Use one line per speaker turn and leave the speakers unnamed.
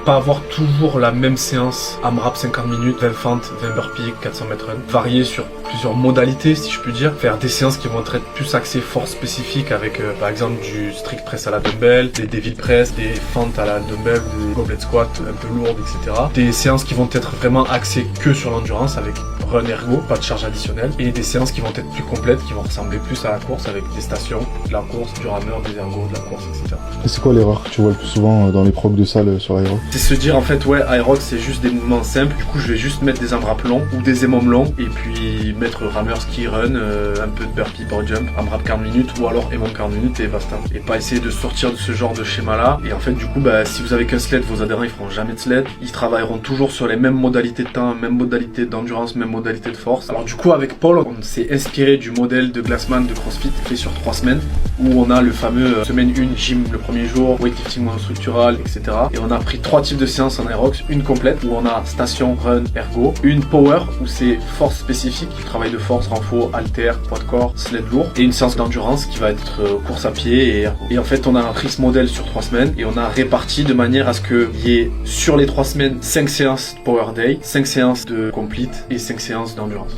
pas avoir toujours la même séance AMRAP 50 minutes, 20 fentes, 20 burpees, 400 mètres run. Varier sur plusieurs modalités, si je puis dire. Faire des séances qui vont être plus axées force spécifique avec par exemple du strict press à la dumbbell, des devil press, des fentes à la dumbbell, des goblet squat un peu lourdes, etc. Des séances qui vont être vraiment axées que sur l'endurance avec run ergo, pas de charge additionnelle. Et des séances qui vont être plus complètes, qui vont ressembler plus à la course avec des stations, de la course, du rameur, des ergos, de la course, etc.
Et c'est quoi l'erreur que tu vois le plus souvent dans les progs de salle sur Aerox?
C'est se dire en fait ouais, Aerox c'est juste des mouvements simples, du coup je vais juste mettre des AMRAP longs ou des EMOM longs et puis mettre rameur ski run, un peu de burpee power jump, AMRAP 40 minutes ou alors EMOM 40 minutes et basta. Et pas essayer de sortir de ce genre de schéma là. Et en fait du coup bah, si vous avez qu'un sled, vos adhérents ils feront jamais de sled, ils travailleront toujours sur les mêmes modalités de temps, mêmes modalités d'endurance, mêmes modalités de force. Alors du coup avec Paul on s'est inspiré du modèle de Glassman de CrossFit fait sur 3 semaines où on a le fameux semaine 1 gym le premier jour, weightlifting monostructural, etc. Et on a pris 3 types de séances en Aerox, une complète où on a station, run, ergo, une power où c'est force spécifique, travail de force, renfort, halter, poids de corps, sled lourd, et une séance d'endurance qui va être course à pied et ergo. Et en fait on a pris ce modèle sur 3 semaines et on a réparti de manière à ce qu'il y ait sur les 3 semaines 5 séances de power day, 5 séances de complete et 5 séances d'endurance.